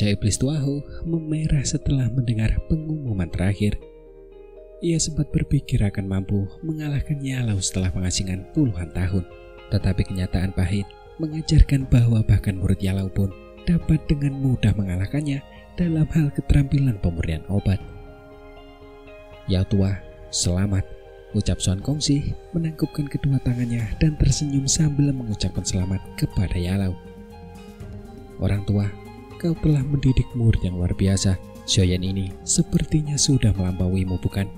Wajah iblis Tuahu memerah setelah mendengar pengumuman terakhir. Ia sempat berpikir akan mampu mengalahkan Yalau setelah pengasingan puluhan tahun. Tetapi kenyataan pahit mengajarkan bahwa bahkan murid Yalau pun dapat dengan mudah mengalahkannya dalam hal keterampilan pemberian obat. "Ya Tua, selamat," ucap Xuan Kongxi menangkupkan kedua tangannya dan tersenyum sambil mengucapkan selamat kepada Yalau. "Orang tua, kau telah mendidik murid yang luar biasa. Xiaoyan ini sepertinya sudah melampauimu, bukan?"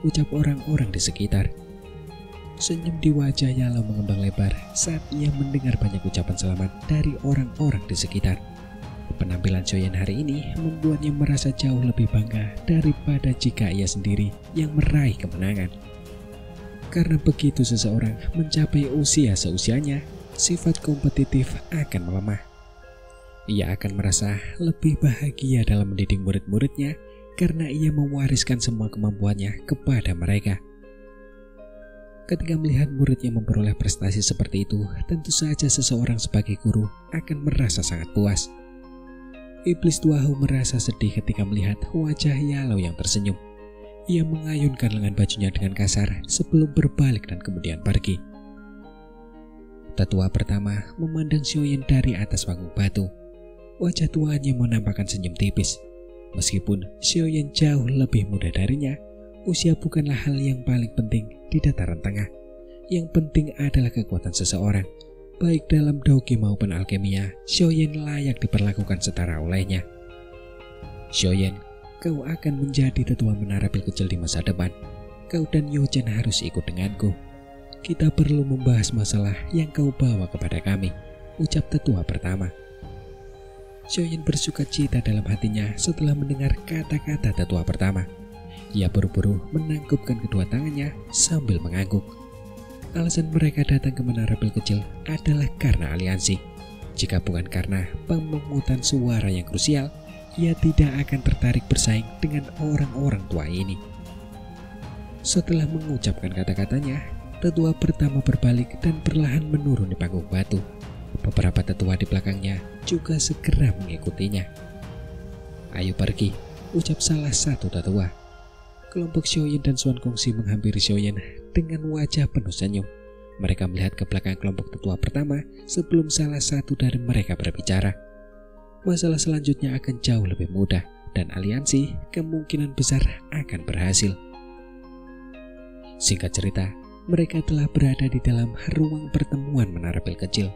ucap orang-orang di sekitar. Senyum di wajah Yalau mengembang lebar saat ia mendengar banyak ucapan selamat dari orang-orang di sekitar. Penampilan Xiaoyan hari ini membuatnya merasa jauh lebih bangga daripada jika ia sendiri yang meraih kemenangan. Karena begitu seseorang mencapai usia seusianya, sifat kompetitif akan melemah. Ia akan merasa lebih bahagia dalam mendidik murid-muridnya karena ia mewariskan semua kemampuannya kepada mereka. Ketika melihat muridnya memperoleh prestasi seperti itu, tentu saja seseorang sebagai guru akan merasa sangat puas. Iblis Tuahu merasa sedih ketika melihat wajah Yalau yang tersenyum. Ia mengayunkan lengan bajunya dengan kasar sebelum berbalik dan kemudian pergi. Tetua pertama memandang Xiaoyan dari atas panggung batu. Wajah tuanya menampakkan senyum tipis. Meskipun Xiaoyan jauh lebih muda darinya, usia bukanlah hal yang paling penting di dataran tengah. Yang penting adalah kekuatan seseorang. Baik dalam Daoge maupun alkemia, Xiaoyan layak diperlakukan setara olehnya. "Xiaoyan, kau akan menjadi tetua menara pil kecil di masa depan. Kau dan Youchen harus ikut denganku. Kita perlu membahas masalah yang kau bawa kepada kami," ucap tetua pertama. Xiaoyan bersuka cita dalam hatinya setelah mendengar kata-kata tetua pertama. Ia buru-buru menangkupkan kedua tangannya sambil mengangguk. Alasan mereka datang ke menara pil kecil adalah karena aliansi. Jika bukan karena pemungutan suara yang krusial, ia tidak akan tertarik bersaing dengan orang-orang tua ini. Setelah mengucapkan kata-katanya, tetua pertama berbalik dan perlahan menurun di panggung batu. Beberapa tetua di belakangnya juga segera mengikutinya. "Ayo pergi," ucap salah satu tetua. Kelompok Xiaoyan dan Xuan Kongxi menghampiri Xiaoyan dengan wajah penuh senyum. Mereka melihat ke belakang kelompok tetua pertama sebelum salah satu dari mereka berbicara. Masalah selanjutnya akan jauh lebih mudah dan aliansi kemungkinan besar akan berhasil. Singkat cerita, mereka telah berada di dalam ruang pertemuan menara pil kecil.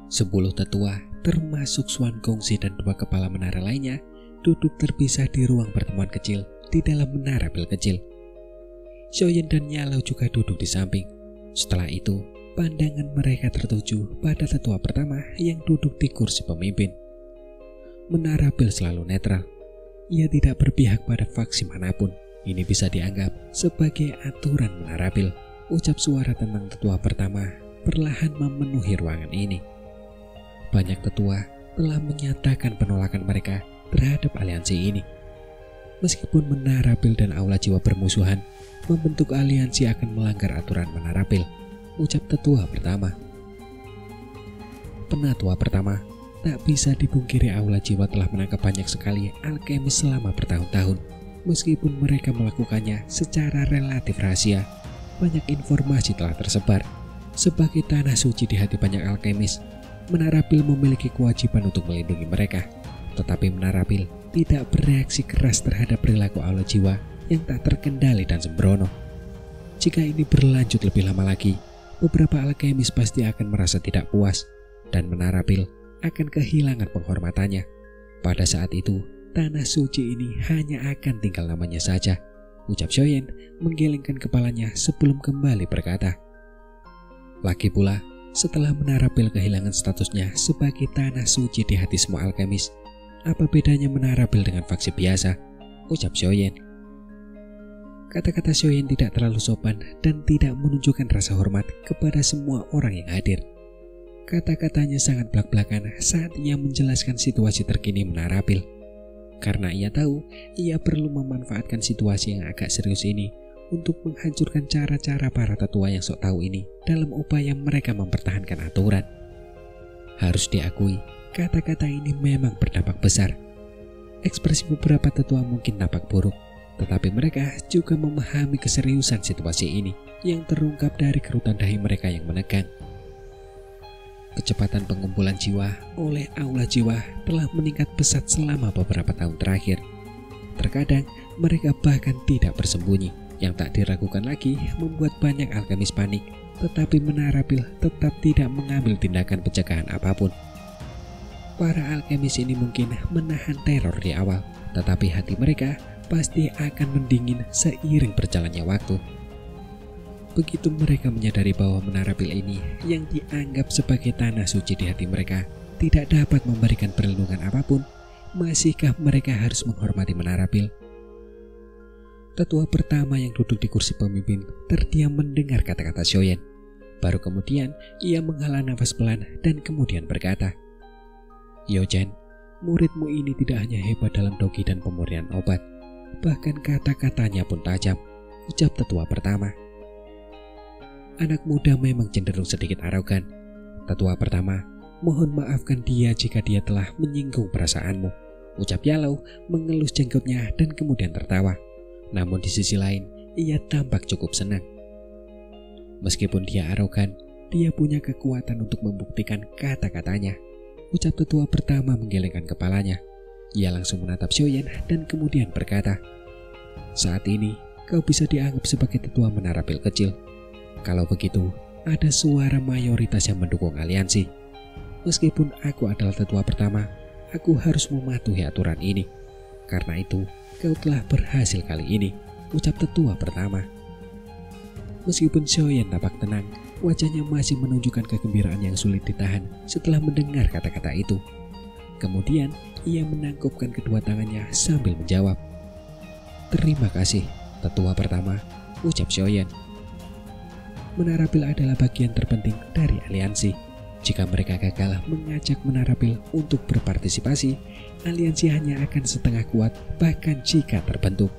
10 tetua, termasuk Xuan Kongxi dan 2 kepala menara lainnya, duduk terpisah di ruang pertemuan kecil di dalam menara pil kecil. Xiaoyan dan Yalau juga duduk di samping. Setelah itu, pandangan mereka tertuju pada tetua pertama yang duduk di kursi pemimpin. Menara pil selalu netral. Ia tidak berpihak pada faksi manapun. Ini bisa dianggap sebagai aturan menara pil, ucap suara tenang tetua pertama perlahan memenuhi ruangan ini. Banyak tetua telah menyatakan penolakan mereka terhadap aliansi ini. Meskipun menara pil dan aula jiwa bermusuhan, membentuk aliansi akan melanggar aturan menara pil, ucap tetua pertama. Penatua pertama, tak bisa dipungkiri aula jiwa telah menangkap banyak sekali alkemis selama bertahun-tahun. Meskipun mereka melakukannya secara relatif rahasia, banyak informasi telah tersebar. Sebagai tanah suci di hati banyak alkemis, menara pil memiliki kewajiban untuk melindungi mereka. Tetapi menara pil tidak bereaksi keras terhadap perilaku aula jiwa yang tak terkendali dan sembrono. Jika ini berlanjut lebih lama lagi, beberapa alkemis pasti akan merasa tidak puas dan menara pil akan kehilangan penghormatannya. Pada saat itu, tanah suci ini hanya akan tinggal namanya saja, ucap Xiaoyan menggelengkan kepalanya sebelum kembali berkata. Lagi pula, setelah menara pil kehilangan statusnya sebagai tanah suci di hati semua alkemis, apa bedanya menara pil dengan faksi biasa, ucap Xiaoyan. Kata-kata Xiaoyan tidak terlalu sopan dan tidak menunjukkan rasa hormat kepada semua orang yang hadir. Kata-katanya sangat belak-belakan saat ia menjelaskan situasi terkini menara pil. Karena ia tahu, ia perlu memanfaatkan situasi yang agak serius ini untuk menghancurkan cara-cara para tetua yang sok tahu ini dalam upaya mereka mempertahankan aturan. Harus diakui, kata-kata ini memang berdampak besar. Ekspresi beberapa tetua mungkin nampak buruk, tetapi mereka juga memahami keseriusan situasi ini yang terungkap dari kerutan dahi mereka yang menegang. Kecepatan pengumpulan jiwa oleh aula jiwa telah meningkat pesat selama beberapa tahun terakhir. Terkadang mereka bahkan tidak bersembunyi, yang tak diragukan lagi membuat banyak alkemis panik, tetapi Menara Pil tetap tidak mengambil tindakan pencegahan apapun. Para alkemis ini mungkin menahan teror di awal, tetapi hati mereka pasti akan mendingin seiring berjalannya waktu. Begitu mereka menyadari bahwa Menara Pil ini yang dianggap sebagai tanah suci di hati mereka tidak dapat memberikan perlindungan apapun, masihkah mereka harus menghormati Menara Pil? Tetua pertama yang duduk di kursi pemimpin terdiam mendengar kata-kata Xiaoyan. Baru kemudian ia menghela nafas pelan dan kemudian berkata, "Yojen, muridmu ini tidak hanya hebat dalam dogi dan pemurnian obat, bahkan kata-katanya pun tajam," ucap tetua pertama. Anak muda memang cenderung sedikit arogan. Tetua pertama, mohon maafkan dia jika dia telah menyinggung perasaanmu, ucap Yalo mengelus jenggotnya dan kemudian tertawa. Namun di sisi lain, ia tampak cukup senang. Meskipun dia arogan, dia punya kekuatan untuk membuktikan kata-katanya, ucap tetua pertama menggelengkan kepalanya. Ia langsung menatap Xiaoyan dan kemudian berkata, "Saat ini, kau bisa dianggap sebagai tetua Menara Pil kecil. Kalau begitu, ada suara mayoritas yang mendukung aliansi. Meskipun aku adalah tetua pertama, aku harus mematuhi aturan ini. Karena itu, kau telah berhasil kali ini," ucap tetua pertama. Meskipun Xiaoyan tampak tenang, wajahnya masih menunjukkan kegembiraan yang sulit ditahan setelah mendengar kata-kata itu. Kemudian, ia menangkupkan kedua tangannya sambil menjawab, "Terima kasih, tetua pertama," ucap Xiaoyan. Menara Pil adalah bagian terpenting dari aliansi. Jika mereka gagal mengajak Menara Pil untuk berpartisipasi, aliansi hanya akan setengah kuat bahkan jika terbentuk.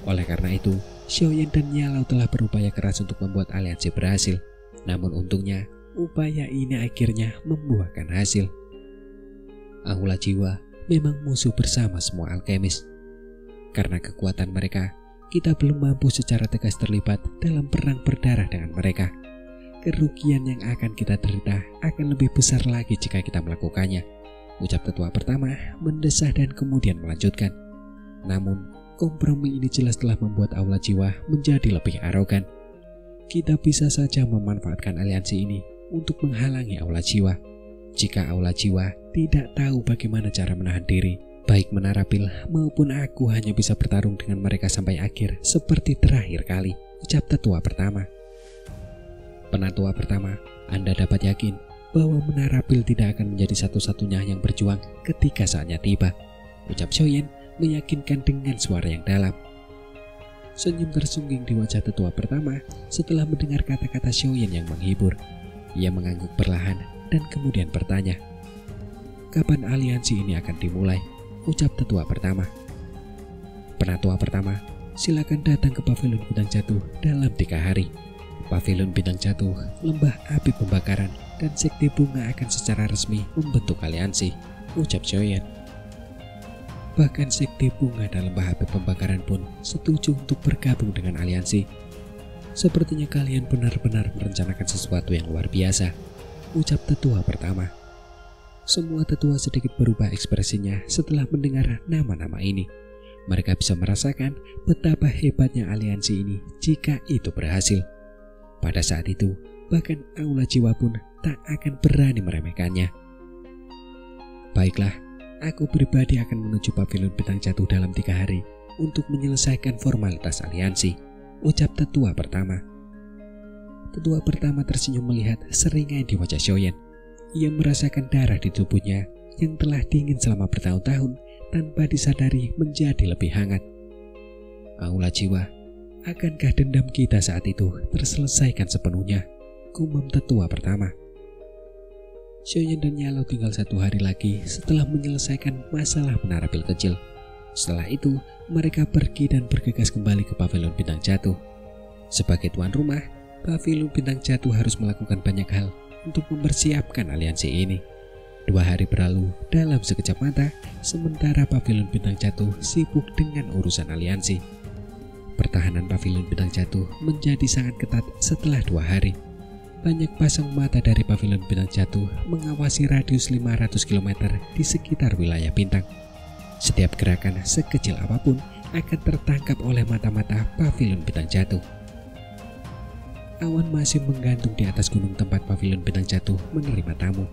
Oleh karena itu, Xiaoyan dan Yalo telah berupaya keras untuk membuat aliansi berhasil. Namun untungnya, upaya ini akhirnya membuahkan hasil. Aula Jiwa memang musuh bersama semua alkemis. Karena kekuatan mereka, kita belum mampu secara tegas terlibat dalam perang berdarah dengan mereka. Kerugian yang akan kita derita akan lebih besar lagi jika kita melakukannya, ucap tetua pertama mendesah dan kemudian melanjutkan. Namun, kompromi ini jelas telah membuat Aula Jiwa menjadi lebih arogan. Kita bisa saja memanfaatkan aliansi ini untuk menghalangi Aula Jiwa. Jika Aula Jiwa tidak tahu bagaimana cara menahan diri, baik Menara Pil maupun aku hanya bisa bertarung dengan mereka sampai akhir seperti terakhir kali, ucap tetua pertama. Penatua pertama, Anda dapat yakin bahwa Menara Pil tidak akan menjadi satu-satunya yang berjuang ketika saatnya tiba, ucap Xiaoyan meyakinkan dengan suara yang dalam. Senyum tersungging di wajah tetua pertama setelah mendengar kata-kata Xiaoyan yang menghibur. Ia mengangguk perlahan dan kemudian bertanya, "Kapan aliansi ini akan dimulai?" ucap tetua pertama. Penatua pertama, silakan datang ke Pavilion Bintang Jatuh dalam 3 hari. Pavilion Bintang Jatuh, lembah api pembakaran, dan sekte bunga akan secara resmi membentuk aliansi, ucap Xiaoyan. Bahkan sekte bunga dan lembah api pembakaran pun setuju untuk bergabung dengan aliansi. Sepertinya kalian benar-benar merencanakan sesuatu yang luar biasa, ucap tetua pertama. Semua tetua sedikit berubah ekspresinya setelah mendengar nama-nama ini. Mereka bisa merasakan betapa hebatnya aliansi ini jika itu berhasil. Pada saat itu, bahkan Aula Jiwa pun tak akan berani meremehkannya. Baiklah, aku pribadi akan menuju Pavilion Bintang Jatuh dalam 3 hari untuk menyelesaikan formalitas aliansi, ucap tetua pertama. Tetua pertama tersenyum melihat seringai di wajah Xiaoyan. Ia merasakan darah di tubuhnya yang telah dingin selama bertahun-tahun tanpa disadari menjadi lebih hangat. Aula Jiwa, akankah dendam kita saat itu terselesaikan sepenuhnya? Gumam tetua pertama. Xiaoyan dan Yalo tinggal 1 hari lagi setelah menyelesaikan masalah Menara Pil kecil. Setelah itu, mereka pergi dan bergegas kembali ke Pavilion Bintang Jatuh. Sebagai tuan rumah, Pavilion Bintang Jatuh harus melakukan banyak hal untuk mempersiapkan aliansi ini. 2 hari berlalu dalam sekejap mata, sementara Pavilion Bintang Jatuh sibuk dengan urusan aliansi. Pertahanan Pavilion Bintang Jatuh menjadi sangat ketat setelah 2 hari. Banyak pasang mata dari Pavilion Bintang Jatuh mengawasi radius 500 km di sekitar wilayah Bintang. Setiap gerakan sekecil apapun akan tertangkap oleh mata-mata Pavilion Bintang Jatuh. Awan masih menggantung di atas gunung tempat Pavilion Bintang Jatuh menerima tamu.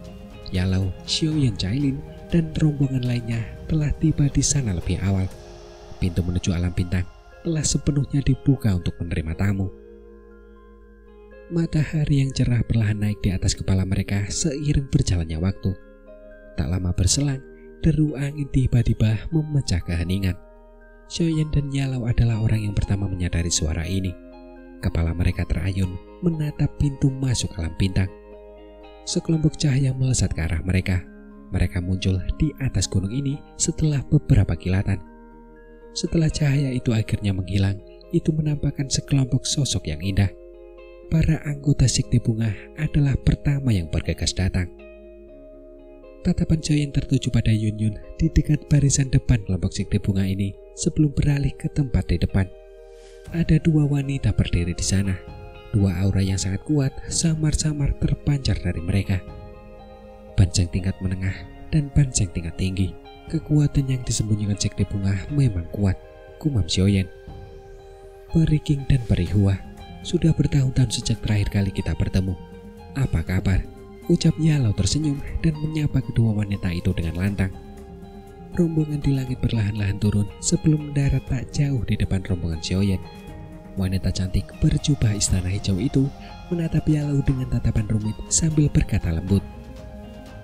Yalau, Xiaoyan Cailin, dan rombongan lainnya telah tiba di sana lebih awal. Pintu menuju alam bintang telah sepenuhnya dibuka untuk menerima tamu. Matahari yang cerah perlahan naik di atas kepala mereka seiring berjalannya waktu. Tak lama berselang, deru angin tiba-tiba memecah keheningan. Xiaoyan dan Yalau adalah orang yang pertama menyadari suara ini. Kepala mereka terayun menatap pintu masuk alam bintang. Sekelompok cahaya melesat ke arah mereka. Mereka muncul di atas gunung ini setelah beberapa kilatan. Setelah cahaya itu akhirnya menghilang, itu menampakkan sekelompok sosok yang indah. Para anggota sekte bunga adalah pertama yang bergegas datang. Tatapan Xiaoyan tertuju pada Yun Yun di dekat barisan depan kelompok sekte bunga ini sebelum beralih ke tempat di depan. Ada 2 wanita berdiri di sana. 2 aura yang sangat kuat samar-samar terpancar dari mereka. Pancang tingkat menengah dan pancang tingkat tinggi. Kekuatan yang disembunyikan sekte bunga memang kuat, gumam Xiaoyan. Peri King dan Peri Hua, sudah bertahun-tahun sejak terakhir kali kita bertemu. Apa kabar? Ucap Yalau tersenyum dan menyapa kedua wanita itu dengan lantang. Rombongan di langit perlahan-lahan turun sebelum mendarat tak jauh di depan rombongan Xiaoyan. Wanita cantik berjubah istana hijau itu menatap Yalau dengan tatapan rumit sambil berkata lembut,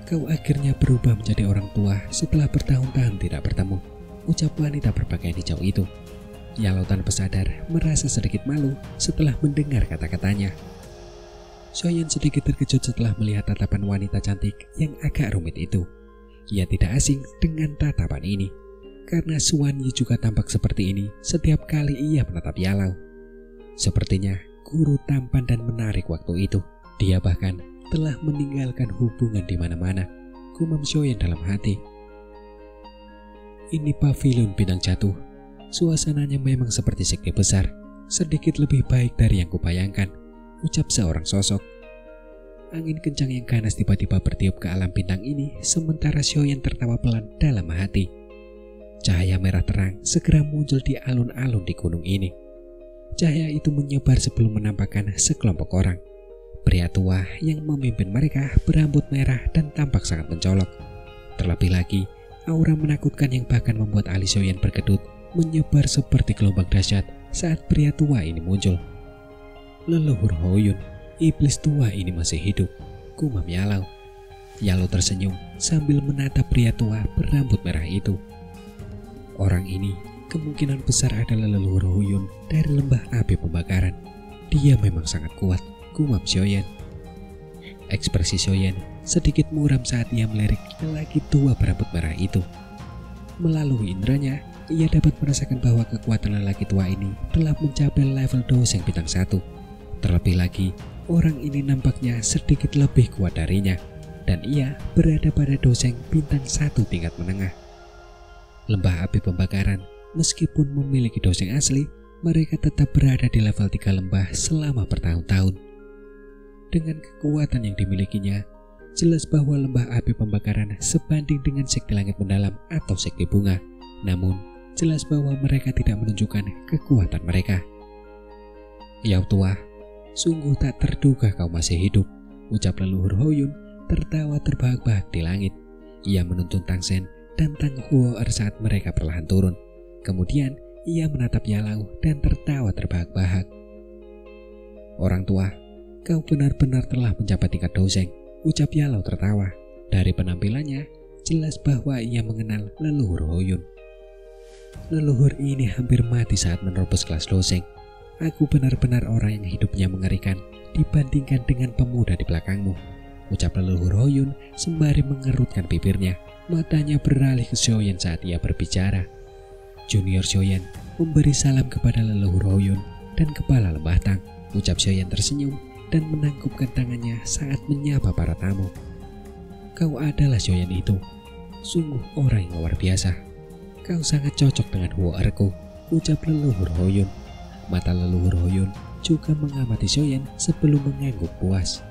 "Kau akhirnya berubah menjadi orang tua setelah bertahun-tahun tidak bertemu," ucap wanita berpakaian hijau itu. Yalau tanpa sadar merasa sedikit malu setelah mendengar kata-katanya. Xiaoyan sedikit terkejut setelah melihat tatapan wanita cantik yang agak rumit itu. Ia tidak asing dengan tatapan ini, karena Xuan Yi juga tampak seperti ini setiap kali ia menatap Yalau. Sepertinya guru tampan dan menarik waktu itu. Dia bahkan telah meninggalkan hubungan di mana-mana, gumam Xiaoyan dalam hati. Ini Pavilion Bintang Jatuh. Suasananya memang seperti sekte besar, sedikit lebih baik dari yang kubayangkan, ucap seorang sosok. Angin kencang yang ganas tiba-tiba bertiup ke alam bintang ini, sementara Xiaoyan tertawa pelan dalam hati. Cahaya merah terang segera muncul di alun-alun di gunung ini. Cahaya itu menyebar sebelum menampakkan sekelompok orang. Pria tua yang memimpin mereka berambut merah dan tampak sangat mencolok. Terlebih lagi, aura menakutkan yang bahkan membuat alis Xiaoyan berkedut menyebar seperti gelombang dahsyat saat pria tua ini muncul. Leluhur Hoyun, iblis tua ini masih hidup, gumam Yalau. Yalau tersenyum sambil menatap pria tua berambut merah itu. Orang ini kemungkinan besar adalah leluhur Hoyun dari lembah api pembakaran. Dia memang sangat kuat, gumam Xiaoyan. Ekspresi Xiaoyan sedikit muram saat ia melirik lelaki tua berambut merah itu. Melalui indranya, ia dapat merasakan bahwa kekuatan lelaki tua ini telah mencapai level doseng bintang 1. Terlebih lagi, orang ini nampaknya sedikit lebih kuat darinya, dan ia berada pada doseng bintang 1 tingkat menengah. Lembah api pembakaran, meskipun memiliki doseng asli, mereka tetap berada di level 3 lembah selama bertahun-tahun. Dengan kekuatan yang dimilikinya, jelas bahwa lembah api pembakaran sebanding dengan sekte langit mendalam atau sekte bunga. Namun, jelas bahwa mereka tidak menunjukkan kekuatan mereka. "Yau tua, sungguh tak terduga kau masih hidup," ucap leluhur Hoyun tertawa terbahak-bahak di langit. Ia menuntun Tang Sen dan Tang Huo'er saat mereka perlahan turun. Kemudian ia menatap Yalau dan tertawa terbahak-bahak. "Orang tua, kau benar-benar telah mencapai tingkat doseng," ucap Yalau tertawa. Dari penampilannya, jelas bahwa ia mengenal leluhur Hoyun. "Leluhur ini hampir mati saat menerobos kelas doseng. Aku benar-benar orang yang hidupnya mengerikan dibandingkan dengan pemuda di belakangmu," ucap leluhur Hoyun sembari mengerutkan bibirnya. Matanya beralih ke Xiaoyan saat ia berbicara. Junior Xiaoyan memberi salam kepada leluhur Hoyun dan kepala lembah Tang. Ucap Xiaoyan tersenyum dan menangkupkan tangannya saat menyapa para tamu. kau adalah Xiaoyan itu. Sungguh orang yang luar biasa. Kau sangat cocok dengan Huo-erku, ucap leluhur Hoyun. Mata leluhur Hoyun juga mengamati Xiaoyan sebelum mengangguk puas.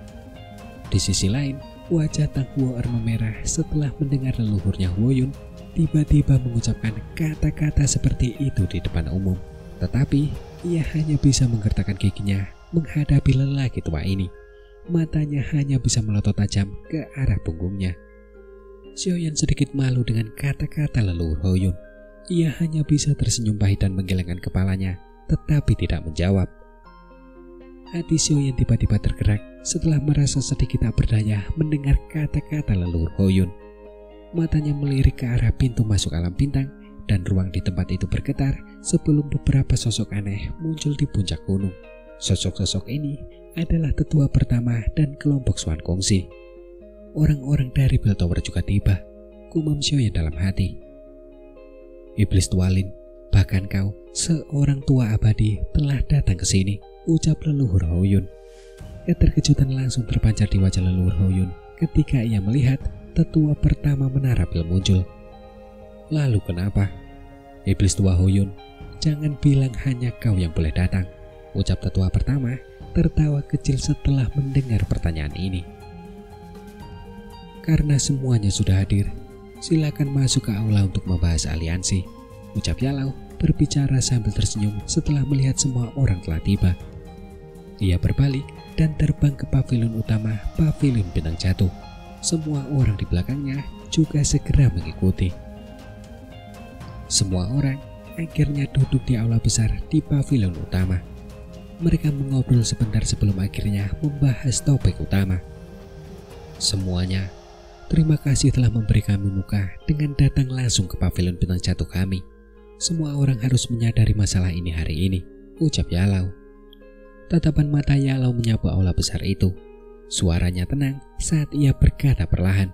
Di sisi lain, wajah Tang Huo-er memerah setelah mendengar leluhurnya Huoyun tiba-tiba mengucapkan kata-kata seperti itu di depan umum. Tetapi, ia hanya bisa menggertakkan giginya menghadapi lelaki tua ini. Matanya hanya bisa melotot tajam ke arah punggungnya. Xiaoyan sedikit malu dengan kata-kata leluhur Hoyun. Ia hanya bisa tersenyum pahit dan menggelengkan kepalanya, tetapi tidak menjawab. Hati Xiaoyan tiba-tiba tergerak setelah merasa sedikit tak berdaya mendengar kata-kata leluhur Hoyun. Matanya melirik ke arah pintu masuk alam bintang dan ruang di tempat itu bergetar sebelum beberapa sosok aneh muncul di puncak gunung. Sosok-sosok ini adalah tetua pertama dan kelompok Swan Kongsi. Orang-orang dari Bell Tower juga tiba, gumam Xiaoyan dalam hati. Iblis Tualin, bahkan kau, seorang tua abadi, telah datang ke sini, ucap leluhur Hoyun. Keterkejutan langsung terpancar di wajah leluhur Hoyun ketika ia melihat tetua pertama Menara Bell muncul. Lalu kenapa? Iblis tua Hoyun, jangan bilang hanya kau yang boleh datang, ucap tetua pertama tertawa kecil setelah mendengar pertanyaan ini. Karena semuanya sudah hadir, silakan masuk ke aula untuk membahas aliansi, ucap Yalau berbicara sambil tersenyum setelah melihat semua orang telah tiba. Ia berbalik dan terbang ke pavilion utama, pavilion bintang jatuh. Semua orang di belakangnya juga segera mengikuti. Semua orang akhirnya duduk di aula besar di pavilion utama. Mereka mengobrol sebentar sebelum akhirnya membahas topik utama. Semuanya, terima kasih telah memberi kami muka dengan datang langsung ke pavilion bintang jatuh kami. Semua orang harus menyadari masalah ini hari ini, ucap Yalau. Tatapan mata Yalau menyapu aula besar itu. Suaranya tenang saat ia berkata perlahan.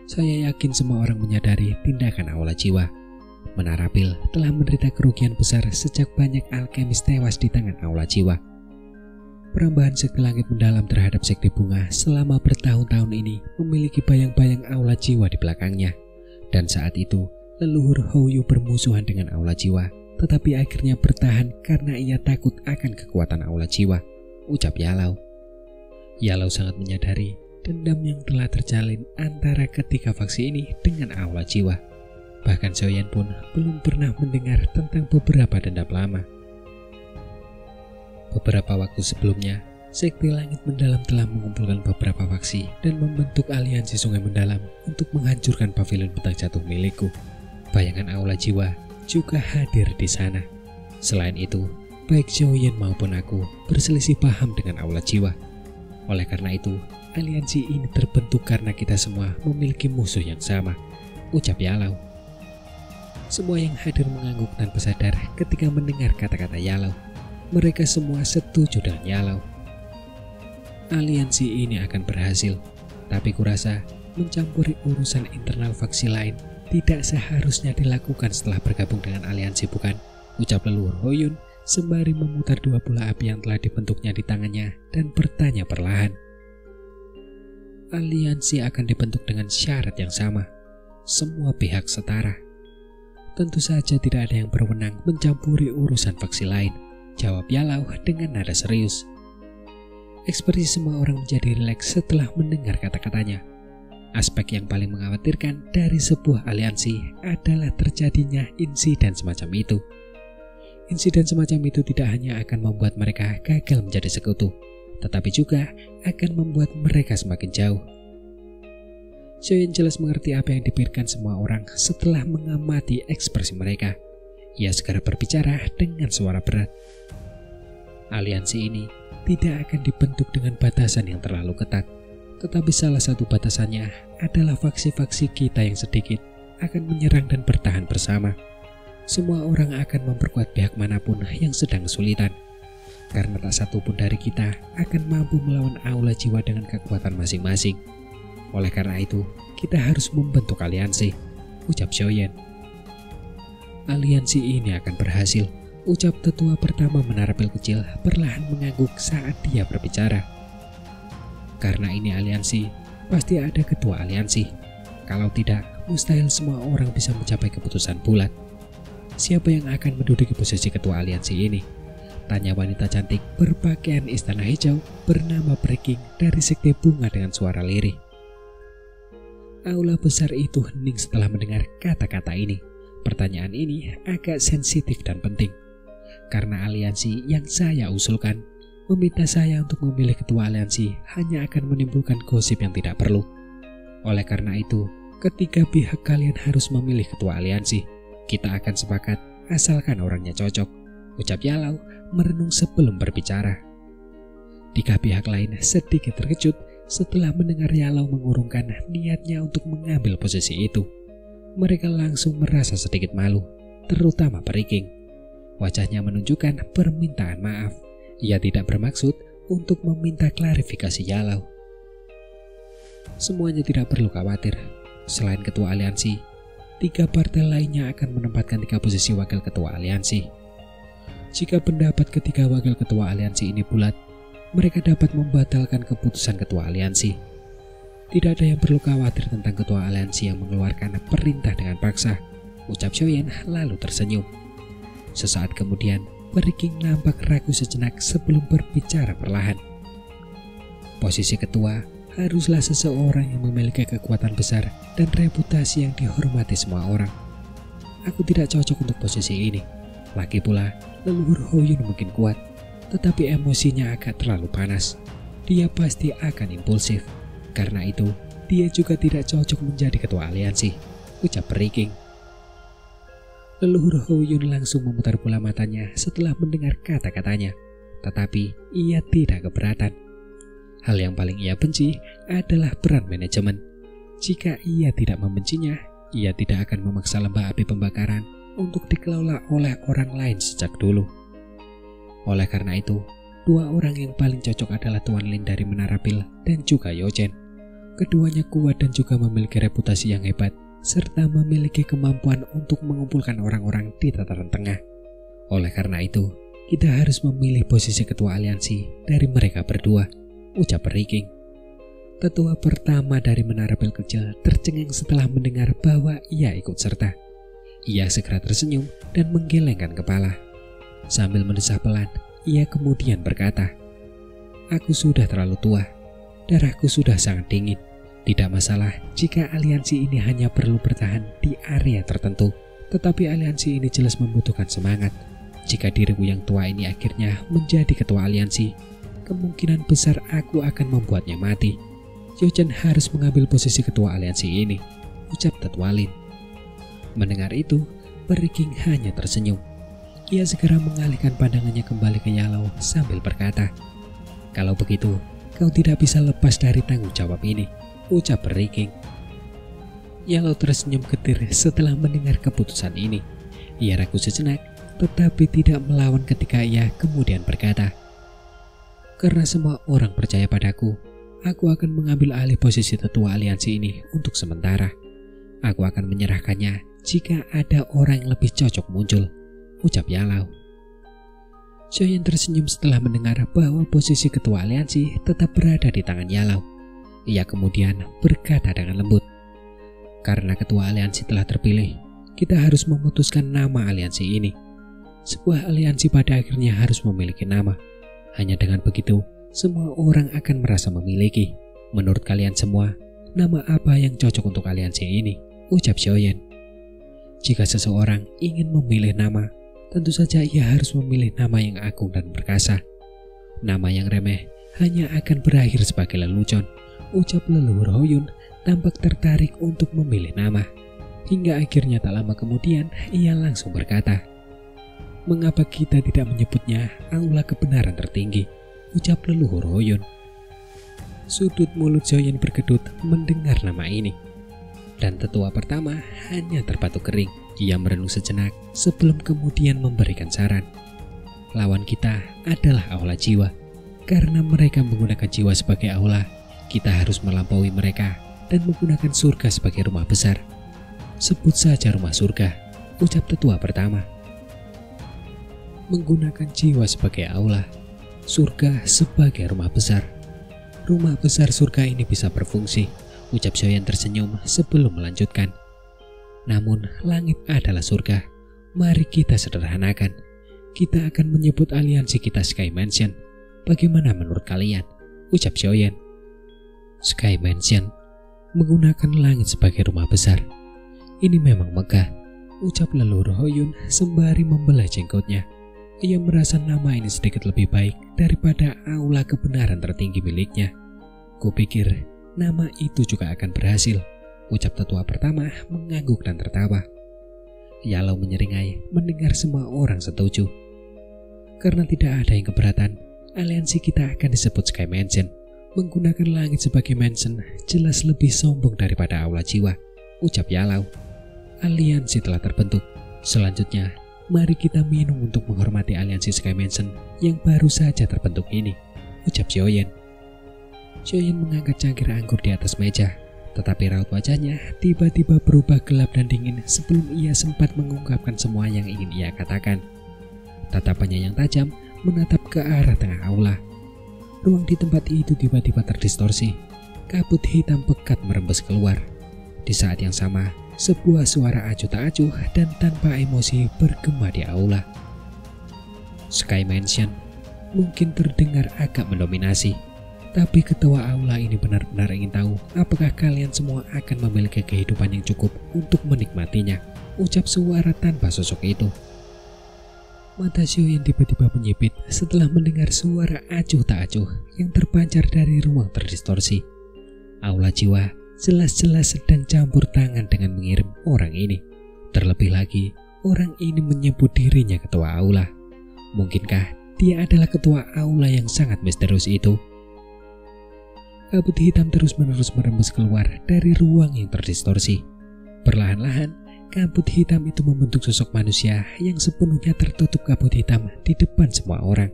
Saya yakin semua orang menyadari tindakan aula jiwa. Menara Bell telah menderita kerugian besar sejak banyak alkemis tewas di tangan aula jiwa. Perambahan sekte langit mendalam terhadap sekte bunga selama bertahun-tahun ini memiliki bayang-bayang aula jiwa di belakangnya. Dan saat itu, leluhur Houyu bermusuhan dengan aula jiwa, tetapi akhirnya bertahan karena ia takut akan kekuatan aula jiwa, ucap Yalau. Yalau sangat menyadari dendam yang telah terjalin antara ketiga faksi ini dengan aula jiwa. Bahkan Xiaoyan pun belum pernah mendengar tentang beberapa dendam lama. Beberapa waktu sebelumnya, Sekte Langit Mendalam telah mengumpulkan beberapa faksi dan membentuk aliansi Sungai Mendalam untuk menghancurkan pavilion bintang jatuh milikku. Bayangan aula jiwa juga hadir di sana. Selain itu, baik Xiaoyan maupun aku berselisih paham dengan aula jiwa. Oleh karena itu, aliansi ini terbentuk karena kita semua memiliki musuh yang sama, ucap Yalau. Semua yang hadir mengangguk tanpa sadar ketika mendengar kata-kata Yalau. Mereka semua setuju dengan Yalau. Aliansi ini akan berhasil, tapi kurasa mencampuri urusan internal faksi lain tidak seharusnya dilakukan setelah bergabung dengan aliansi, bukan? Ucap leluhur Hoyun sembari memutar dua bola api yang telah dibentuknya di tangannya dan bertanya perlahan. Aliansi akan dibentuk dengan syarat yang sama. Semua pihak setara. Tentu saja tidak ada yang berwenang mencampuri urusan faksi lain, jawab Yalau dengan nada serius. Ekspresi semua orang menjadi rileks setelah mendengar kata-katanya. Aspek yang paling mengkhawatirkan dari sebuah aliansi adalah terjadinya insiden semacam itu. Insiden semacam itu tidak hanya akan membuat mereka gagal menjadi sekutu, tetapi juga akan membuat mereka semakin jauh. Xiaoyan jelas mengerti apa yang dipikirkan semua orang setelah mengamati ekspresi mereka. Ia segera berbicara dengan suara berat. Aliansi ini tidak akan dibentuk dengan batasan yang terlalu ketat, tetapi salah satu batasannya adalah faksi-faksi kita yang sedikit akan menyerang dan bertahan bersama. Semua orang akan memperkuat pihak manapun yang sedang kesulitan, karena tak satu pun dari kita akan mampu melawan aula jiwa dengan kekuatan masing-masing. Oleh karena itu, kita harus membentuk aliansi, ucap Xiaoyan. Aliansi ini akan berhasil, ucap tetua pertama Menara Bell kecil perlahan mengangguk saat dia berbicara. Karena ini aliansi, pasti ada ketua aliansi. Kalau tidak, mustahil semua orang bisa mencapai keputusan bulat. Siapa yang akan menduduki posisi ketua aliansi ini? Tanya wanita cantik berpakaian istana hijau bernama Breaking dari sekte bunga dengan suara lirih. Aula besar itu hening setelah mendengar kata-kata ini. Pertanyaan ini agak sensitif dan penting. Karena aliansi yang saya usulkan meminta saya untuk memilih ketua aliansi hanya akan menimbulkan gosip yang tidak perlu. Oleh karena itu, ketiga pihak kalian harus memilih ketua aliansi. Kita akan sepakat asalkan orangnya cocok, ucap Yalau merenung sebelum berbicara. Tiga pihak lain sedikit terkejut setelah mendengar Yalau mengurungkan niatnya untuk mengambil posisi itu. Mereka langsung merasa sedikit malu, terutama Breaking. Wajahnya menunjukkan permintaan maaf. Ia tidak bermaksud untuk meminta klarifikasi Yalau. Semuanya tidak perlu khawatir. Selain ketua aliansi, 3 partai lainnya akan menempatkan 3 posisi wakil ketua aliansi. Jika pendapat ketiga wakil ketua aliansi ini bulat, mereka dapat membatalkan keputusan ketua aliansi. Tidak ada yang perlu khawatir tentang ketua aliansi yang mengeluarkan perintah dengan paksa, ucap Xiaoyan lalu tersenyum. Sesaat kemudian, Breaking nampak ragu sejenak sebelum berbicara perlahan. Posisi ketua haruslah seseorang yang memiliki kekuatan besar dan reputasi yang dihormati semua orang. Aku tidak cocok untuk posisi ini. Lagi pula, leluhur Hoyun mungkin kuat, tetapi emosinya agak terlalu panas. Dia pasti akan impulsif. Karena itu, dia juga tidak cocok menjadi ketua aliansi, ucap Breaking. Leluhur Hoyun langsung memutar bola matanya setelah mendengar kata-katanya, tetapi ia tidak keberatan. Hal yang paling ia benci adalah peran manajemen. Jika ia tidak membencinya, ia tidak akan memaksa lembah api pembakaran untuk dikelola oleh orang lain sejak dulu. Oleh karena itu, 2 orang yang paling cocok adalah Tuan Lin dari Menara Pil dan juga Yochen. Keduanya kuat dan juga memiliki reputasi yang hebat, serta memiliki kemampuan untuk mengumpulkan orang-orang di tataran tengah. Oleh karena itu, kita harus memilih posisi ketua aliansi dari mereka berdua, ucap Breaking. Tetua pertama dari Menara Pil kecil tercengang setelah mendengar bahwa ia ikut serta. Ia segera tersenyum dan menggelengkan kepala. Sambil mendesah pelan, ia kemudian berkata, "Aku sudah terlalu tua. Darahku sudah sangat dingin. Tidak masalah jika aliansi ini hanya perlu bertahan di area tertentu. Tetapi aliansi ini jelas membutuhkan semangat. Jika diriku yang tua ini akhirnya menjadi ketua aliansi, kemungkinan besar aku akan membuatnya mati. Yochen harus mengambil posisi ketua aliansi ini," ucap Tetua Lin. Mendengar itu, Breaking hanya tersenyum. Ia segera mengalihkan pandangannya kembali ke Yalau sambil berkata, "Kalau begitu, kau tidak bisa lepas dari tanggung jawab ini," ucap Breaking. Yalau tersenyum getir setelah mendengar keputusan ini. Ia ragu sejenak, tetapi tidak melawan ketika ia kemudian berkata, "Karena semua orang percaya padaku, aku akan mengambil alih posisi tetua aliansi ini untuk sementara. Aku akan menyerahkannya jika ada orang yang lebih cocok muncul," ucap Yalau. Xiaoyan tersenyum setelah mendengar bahwa posisi ketua aliansi tetap berada di tangan Yalau. Ia kemudian berkata dengan lembut, "Karena ketua aliansi telah terpilih, kita harus memutuskan nama aliansi ini. Sebuah aliansi pada akhirnya harus memiliki nama. Hanya dengan begitu, semua orang akan merasa memiliki. Menurut kalian semua, nama apa yang cocok untuk aliansi ini?" ucap Xiaoyan. Jika seseorang ingin memilih nama, tentu saja ia harus memilih nama yang agung dan perkasa. Nama yang remeh hanya akan berakhir sebagai lelucon, ucap leluhur Hoyun tampak tertarik untuk memilih nama. Hingga akhirnya tak lama kemudian ia langsung berkata, "Mengapa kita tidak menyebutnya aula kebenaran tertinggi?" ucap leluhur Hoyun. Sudut mulut Xiaoyan berkedut mendengar nama ini. Dan tetua pertama hanya terpatuk kering. Ia merenung sejenak sebelum kemudian memberikan saran. "Lawan kita adalah aula jiwa. Karena mereka menggunakan jiwa sebagai aula, kita harus melampaui mereka dan menggunakan surga sebagai rumah besar. Sebut saja rumah surga," ucap tetua pertama. Menggunakan jiwa sebagai aula, surga sebagai rumah besar. rumah besar surga ini bisa berfungsi, ucap Xiaoyan tersenyum sebelum melanjutkan. Namun langit adalah surga. Mari kita sederhanakan. Kita akan menyebut aliansi kita Sky Mansion. Bagaimana menurut kalian? Ucap Xiaoyan. Sky Mansion menggunakan langit sebagai rumah besar. Ini memang megah, ucap leluhur Hoyun sembari membelah jenggotnya. Ia merasa nama ini sedikit lebih baik daripada aula kebenaran tertinggi miliknya. Kupikir nama itu juga akan berhasil, ucap tetua pertama mengangguk dan tertawa. Yalo menyeringai mendengar semua orang setuju. Karena tidak ada yang keberatan, aliansi kita akan disebut Sky Mansion. Menggunakan langit sebagai mansion jelas lebih sombong daripada aula jiwa, ucap Yalau. Aliansi telah terbentuk. Selanjutnya, mari kita minum untuk menghormati aliansi Sky Mansion yang baru saja terbentuk ini, ucap Xiaoyan. Xiaoyan mengangkat cangkir anggur di atas meja, tetapi raut wajahnya tiba-tiba berubah gelap dan dingin sebelum ia sempat mengungkapkan semua yang ingin ia katakan. Tatapannya yang tajam menatap ke arah tengah aula. Ruang di tempat itu tiba-tiba terdistorsi. Kabut hitam pekat merembes keluar. Di saat yang sama, sebuah suara acuh tak acuh dan tanpa emosi bergema di aula. Sky Mansion mungkin terdengar agak mendominasi, tapi ketua aula ini benar-benar ingin tahu apakah kalian semua akan memiliki kehidupan yang cukup untuk menikmatinya, ucap suara tanpa sosok itu. Mata Xiaoyan tiba-tiba menyipit setelah mendengar suara acuh tak acuh yang terpancar dari ruang terdistorsi. Aula jiwa jelas-jelas sedang campur tangan dengan mengirim orang ini. Terlebih lagi, orang ini menyebut dirinya ketua aula. Mungkinkah dia adalah ketua aula yang sangat misterius itu? Kabut hitam terus-menerus merembes keluar dari ruang yang terdistorsi. Perlahan-lahan, kabut hitam itu membentuk sosok manusia yang sepenuhnya tertutup kabut hitam di depan semua orang.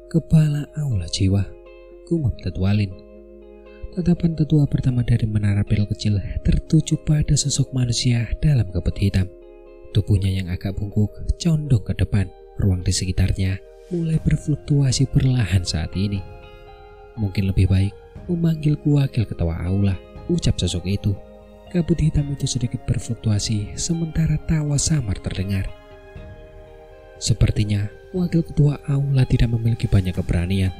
Kepala aula jiwa, gumam tetua Lin. Tatapan tetua pertama dari menara bel kecil tertuju pada sosok manusia dalam kabut hitam. Tubuhnya yang agak bungkuk condong ke depan. Ruang di sekitarnya mulai berfluktuasi perlahan saat ini. Mungkin lebih baik memanggil wakil ketua aula, ucap sosok itu. Kabut hitam itu sedikit berfluktuasi sementara tawa samar terdengar. Sepertinya wakil ketua aula tidak memiliki banyak keberanian.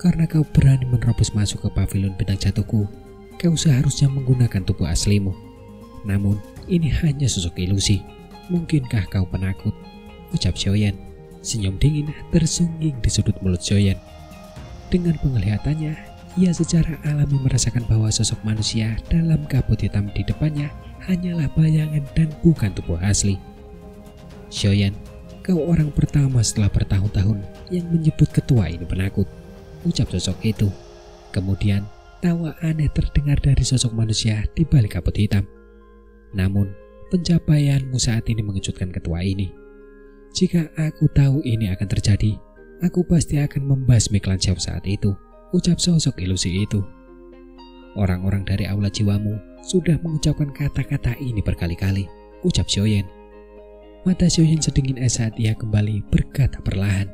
Karena kau berani menerobos masuk ke pavilion bintang jatuhku, kau seharusnya menggunakan tubuh aslimu. Namun, ini hanya sosok ilusi. Mungkinkah kau penakut? Ucap Xiaoyan. Senyum dingin tersungging di sudut mulut Xiaoyan. Dengan penglihatannya, ia secara alami merasakan bahwa sosok manusia dalam kabut hitam di depannya hanyalah bayangan dan bukan tubuh asli. Xiaoyan, kau orang pertama setelah bertahun-tahun yang menyebut ketua ini penakut, ucap sosok itu. Kemudian tawa aneh terdengar dari sosok manusia di balik kabut hitam. Namun pencapaianmu saat ini mengejutkan ketua ini. Jika aku tahu ini akan terjadi, aku pasti akan membasmi klan Xiao saat itu, ucap sosok ilusi itu. Orang-orang dari aula jiwamu sudah mengucapkan kata-kata ini berkali-kali, ucap Xiaoyan. Mata Xiaoyan sedingin es saat ia kembali berkata perlahan.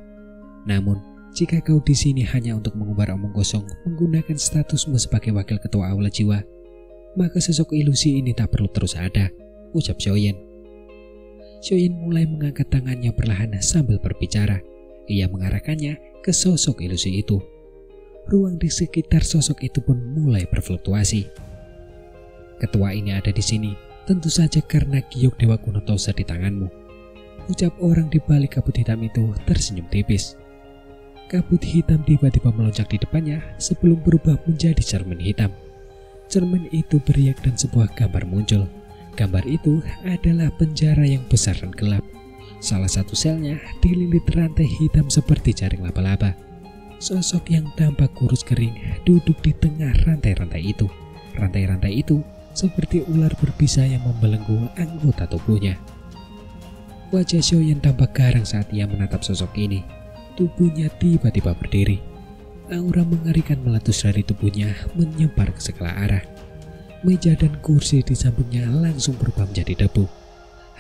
Namun, jika kau di sini hanya untuk mengumbar omong kosong menggunakan statusmu sebagai wakil ketua aula jiwa, maka sosok ilusi ini tak perlu terus ada, ucap Xiaoyan. Xiaoyan mulai mengangkat tangannya perlahan sambil berbicara. Ia mengarahkannya ke sosok ilusi itu. Ruang di sekitar sosok itu pun mulai berfluktuasi. Ketua ini ada di sini tentu saja karena giok dewa kuno Tosa di tanganmu, ucap orang di balik kabut hitam itu tersenyum tipis. Kabut hitam tiba-tiba melonjak di depannya sebelum berubah menjadi cermin hitam. Cermin itu beriak dan sebuah gambar muncul. Gambar itu adalah penjara yang besar dan gelap. Salah satu selnya dililit rantai hitam seperti jaring laba-laba. Sosok yang tampak kurus kering duduk di tengah rantai-rantai itu. Rantai-rantai itu seperti ular berbisa yang membelenggu anggota tubuhnya. Wajah Xiaoyan tampak garang saat ia menatap sosok ini. Tubuhnya tiba-tiba berdiri. Aura mengerikan meletus dari tubuhnya menyebar ke segala arah. Meja dan kursi di sampingnya langsung berubah menjadi debu.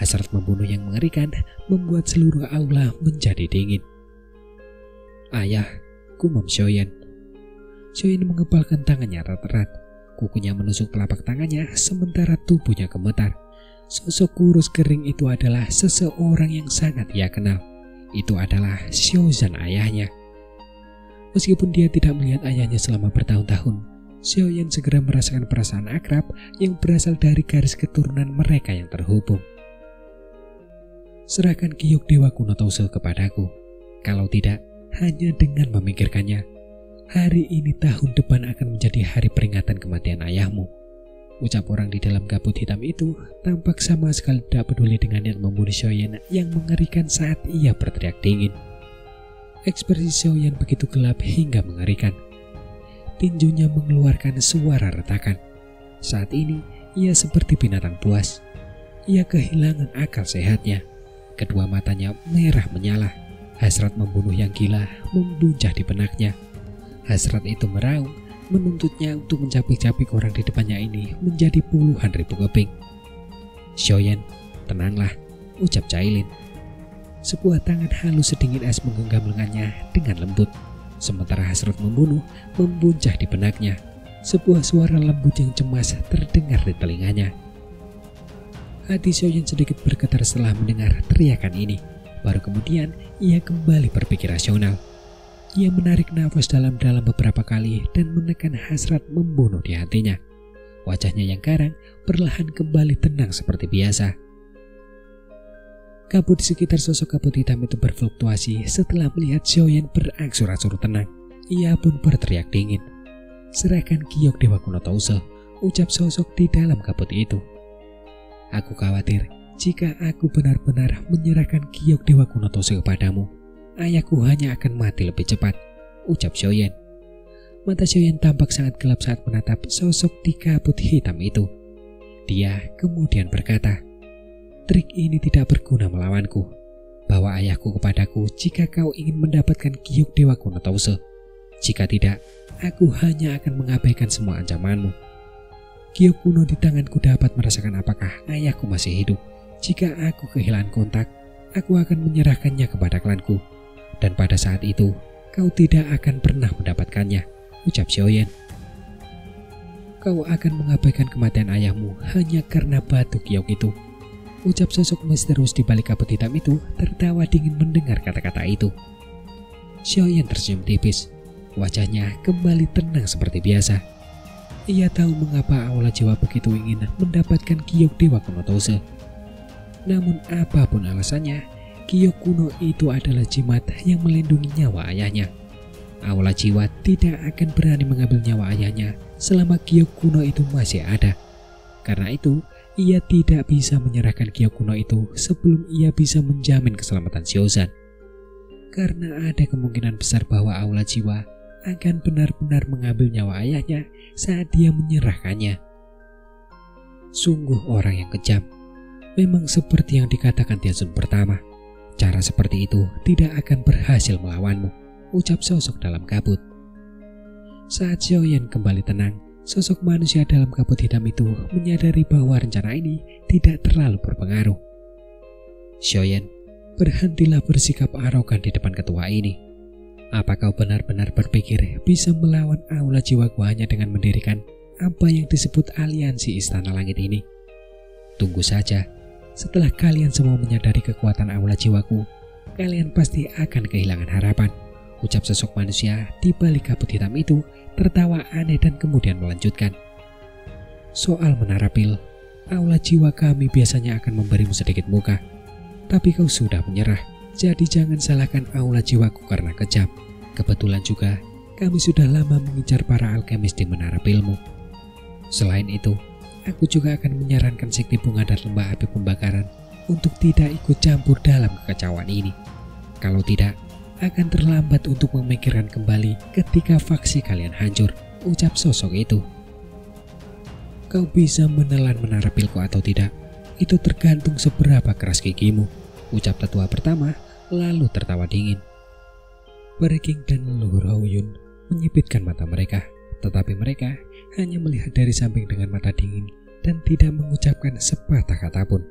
Hasrat membunuh yang mengerikan membuat seluruh aula menjadi dingin. Ayah, gumam Xiaoyan. Xiaoyan mengepalkan tangannya erat-erat. Kukunya menusuk telapak tangannya sementara tubuhnya gemetar. Sosok kurus kering itu adalah seseorang yang sangat ia kenal. Itu adalah Xiaozan, ayahnya. Meskipun dia tidak melihat ayahnya selama bertahun-tahun, Xiaoyan segera merasakan perasaan akrab yang berasal dari garis keturunan mereka yang terhubung. Serahkan giok dewa kuno Touse kepadaku. Kalau tidak, hanya dengan memikirkannya, hari ini tahun depan akan menjadi hari peringatan kematian ayahmu. Ucap orang di dalam kabut hitam itu tampak sama sekali tidak peduli dengan niat membunuh Xiaoyan yang mengerikan saat ia berteriak dingin. Ekspresi Xiaoyan begitu gelap hingga mengerikan. Tinjunya mengeluarkan suara retakan. Saat ini ia seperti binatang buas. Ia kehilangan akal sehatnya. Kedua matanya merah menyala. Hasrat membunuh yang gila membuncah di benaknya. Hasrat itu meraung, menuntutnya untuk mencapik-capik orang di depannya ini menjadi puluhan ribu keping. Xiaoyan, tenanglah, ucap Cailin. Sebuah tangan halus sedingin es menggenggam lengannya dengan lembut. Sementara hasrat membunuh membuncah di benaknya. Sebuah suara lembut yang cemas terdengar di telinganya. Hati Xiaoyan sedikit bergetar setelah mendengar teriakan ini. Baru kemudian ia kembali berpikir rasional. Ia menarik nafas dalam-dalam beberapa kali dan menekan hasrat membunuh di hatinya. Wajahnya yang garang perlahan kembali tenang seperti biasa. Kabut di sekitar sosok kabut hitam itu berfluktuasi setelah melihat Xiaoyan berangsur-angsur tenang. Ia pun berteriak dingin. Serahkan giok dewa kuno Touse, ucap sosok di dalam kabut itu. Aku khawatir jika aku benar-benar menyerahkan giok dewa kuno Touse kepadamu, ayahku hanya akan mati lebih cepat, ucap Xiaoyan. Mata Xiaoyan tampak sangat gelap saat menatap sosok di kabut hitam itu. Dia kemudian berkata, trik ini tidak berguna melawanku. Bawa ayahku kepadaku jika kau ingin mendapatkan giok dewa kuno Touse. Jika tidak, aku hanya akan mengabaikan semua ancamanmu. Giok kuno di tanganku dapat merasakan apakah ayahku masih hidup. Jika aku kehilangan kontak, aku akan menyerahkannya kepada klanku. Dan pada saat itu, kau tidak akan pernah mendapatkannya, ucap Xiaoyan. Kau akan mengabaikan kematian ayahmu hanya karena batu giok itu. Ucap sosok misterius di balik kabut hitam itu tertawa dingin mendengar kata-kata itu. Xiaoyan tersenyum tipis. Wajahnya kembali tenang seperti biasa. Ia tahu mengapa Aula Jiwa begitu ingin mendapatkan giok dewa kuno Touse. Namun apapun alasannya, giok kuno itu adalah jimat yang melindungi nyawa ayahnya. Aula Jiwa tidak akan berani mengambil nyawa ayahnya selama giok kuno itu masih ada. Karena itu, ia tidak bisa menyerahkan giok kuno itu sebelum ia bisa menjamin keselamatan Xiaozan. Karena ada kemungkinan besar bahwa Aula Jiwa akan benar-benar mengambil nyawa ayahnya saat dia menyerahkannya. Sungguh orang yang kejam. Memang seperti yang dikatakan Tianzun pertama, cara seperti itu tidak akan berhasil melawanmu, ucap sosok dalam kabut. Saat Xiaoyan kembali tenang, sosok manusia dalam kabut hitam itu menyadari bahwa rencana ini tidak terlalu berpengaruh. Xiaoyan, berhentilah bersikap arogan di depan ketua ini. Apa kau benar-benar berpikir bisa melawan Aula Jiwaku hanya dengan mendirikan apa yang disebut aliansi Istana Langit ini? Tunggu saja, setelah kalian semua menyadari kekuatan Aula Jiwaku, kalian pasti akan kehilangan harapan, ucap sosok manusia di balik kabut hitam itu tertawa aneh dan kemudian melanjutkan. Soal Menara Pil, Aula Jiwa kami biasanya akan memberimu sedikit muka, tapi kau sudah menyerah. Jadi jangan salahkan Aula Jiwaku karena kejam. Kebetulan juga kami sudah lama mengincar para alkemis di Menara Pilmu. Selain itu, aku juga akan menyarankan sekte bunga dan lembah api pembakaran untuk tidak ikut campur dalam kekacauan ini. Kalau tidak, akan terlambat untuk memikirkan kembali ketika faksi kalian hancur, ucap sosok itu. Kau bisa menelan Menara Pilku atau tidak, itu tergantung seberapa keras gigimu, ucap tetua pertama lalu tertawa dingin. Bereking dan leluhur Haoyun menyipitkan mata mereka, tetapi mereka hanya melihat dari samping dengan mata dingin dan tidak mengucapkan sepatah kata pun.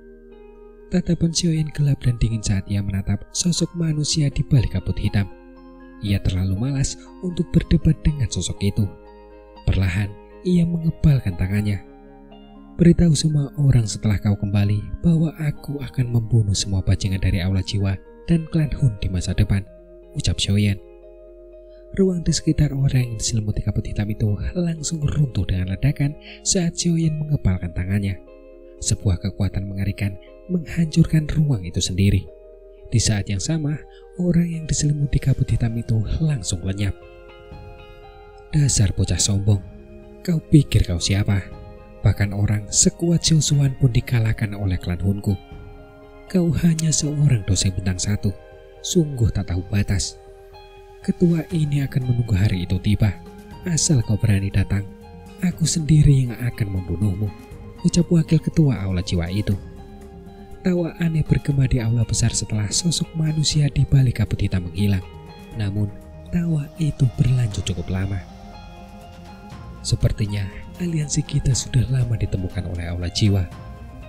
Tatapan Xiaoyan gelap dan dingin saat ia menatap sosok manusia di balik kabut hitam. Ia terlalu malas untuk berdebat dengan sosok itu. Perlahan, ia mengepalkan tangannya. Beritahu semua orang setelah kau kembali bahwa aku akan membunuh semua bajingan dari Aula Jiwa dan klan Hun di masa depan, ucap Xiaoyan. Ruang di sekitar orang yang diselimuti kabut hitam itu langsung runtuh dengan ledakan saat Xiaoyan mengepalkan tangannya. Sebuah kekuatan mengerikan menghancurkan ruang itu sendiri. Di saat yang sama, orang yang diselimuti kabut hitam itu langsung lenyap. Dasar bocah sombong, kau pikir kau siapa? Bahkan orang sekuat Xiao Zuan pun dikalahkan oleh klan Hunku. Kau hanya seorang dosen bintang 1, sungguh tak tahu batas. Ketua ini akan menunggu hari itu tiba. Asal kau berani datang, aku sendiri yang akan membunuhmu, ucap wakil ketua Aula Jiwa itu. Tawa aneh bergema di aula besar setelah sosok manusia di balik kabut hitam menghilang. Namun, tawa itu berlanjut cukup lama. Sepertinya aliansi kita sudah lama ditemukan oleh Aula Jiwa.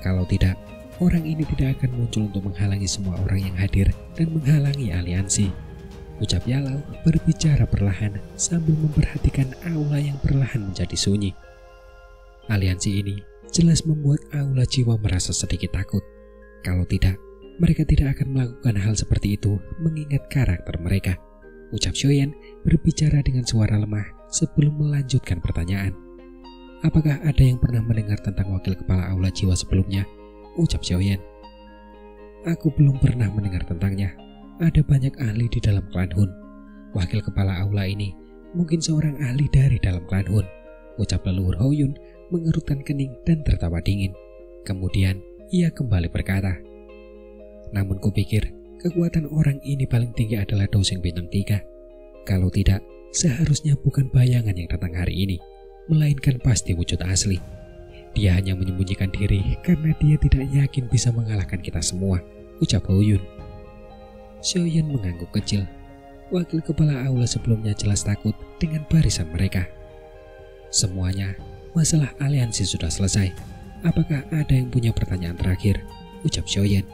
Kalau tidak, orang ini tidak akan muncul untuk menghalangi semua orang yang hadir dan menghalangi aliansi, ucap Yalau berbicara perlahan sambil memperhatikan aula yang perlahan menjadi sunyi. Aliansi ini jelas membuat Aula Jiwa merasa sedikit takut. Kalau tidak, mereka tidak akan melakukan hal seperti itu mengingat karakter mereka, ucap Xiaoyan berbicara dengan suara lemah sebelum melanjutkan pertanyaan. Apakah ada yang pernah mendengar tentang wakil kepala Aula Jiwa sebelumnya? Ucap Xiaoyan. Aku belum pernah mendengar tentangnya. Ada banyak ahli di dalam klan Hun. Wakil kepala aula ini mungkin seorang ahli dari dalam klan Hun, ucap leluhur Hoyun mengerutkan kening dan tertawa dingin. Kemudian ia kembali berkata, namun kupikir kekuatan orang ini paling tinggi adalah dosen bintang 3. Kalau tidak, seharusnya bukan bayangan yang datang hari ini, melainkan pasti wujud asli. Dia hanya menyembunyikan diri karena dia tidak yakin bisa mengalahkan kita semua, ucap Hoyun. Xiaoyan mengangguk kecil. Wakil kepala aula sebelumnya jelas takut dengan barisan mereka. Semuanya, masalah aliansi sudah selesai. Apakah ada yang punya pertanyaan terakhir? Ucap Xiaoyan.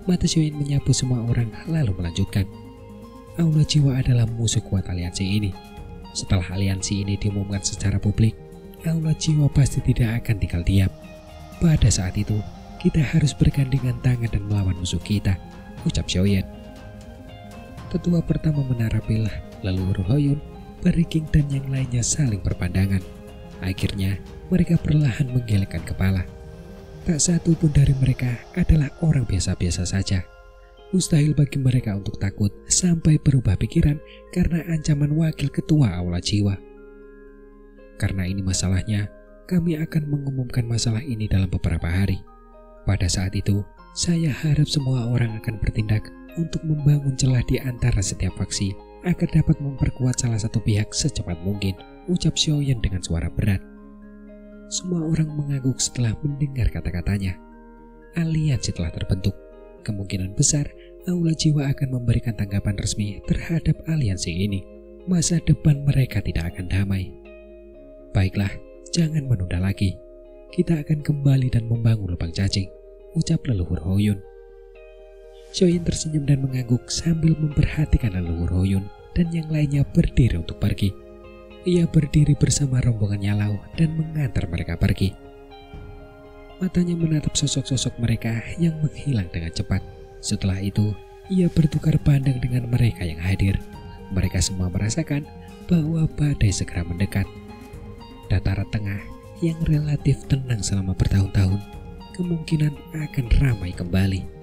Mata Xiaoyan menyapu semua orang lalu melanjutkan. Aula Jiwa adalah musuh kuat aliansi ini. Setelah aliansi ini diumumkan secara publik, Aula Jiwa pasti tidak akan tinggal diam. Pada saat itu, kita harus bergandengan tangan dan melawan musuh kita, ucap Xiaoyan. Ketua pertama Menara Pil, leluhur Hoyun, Beriking dan yang lainnya saling berpandangan. Akhirnya, mereka perlahan menggelengkan kepala. Tak satu pun dari mereka adalah orang biasa-biasa saja. Mustahil bagi mereka untuk takut sampai berubah pikiran karena ancaman wakil ketua Aula Jiwa. Karena ini masalahnya, kami akan mengumumkan masalah ini dalam beberapa hari. Pada saat itu, saya harap semua orang akan bertindak untuk membangun celah di antara setiap faksi agar dapat memperkuat salah satu pihak secepat mungkin, ucap Xiaoyan dengan suara berat. Semua orang mengangguk setelah mendengar kata-katanya. Aliansi telah terbentuk. Kemungkinan besar Aula Jiwa akan memberikan tanggapan resmi terhadap aliansi ini. Masa depan mereka tidak akan damai. Baiklah, jangan menunda lagi. Kita akan kembali dan membangun lubang cacing, ucap leluhur Hoyun. Xiaoyan tersenyum dan mengangguk sambil memperhatikan leluhur Hoyun dan yang lainnya berdiri untuk pergi. Ia berdiri bersama rombongan Yalau dan mengantar mereka pergi. Matanya menatap sosok-sosok mereka yang menghilang dengan cepat. Setelah itu, ia bertukar pandang dengan mereka yang hadir. Mereka semua merasakan bahwa badai segera mendekat. Dataran tengah yang relatif tenang selama bertahun-tahun kemungkinan akan ramai kembali.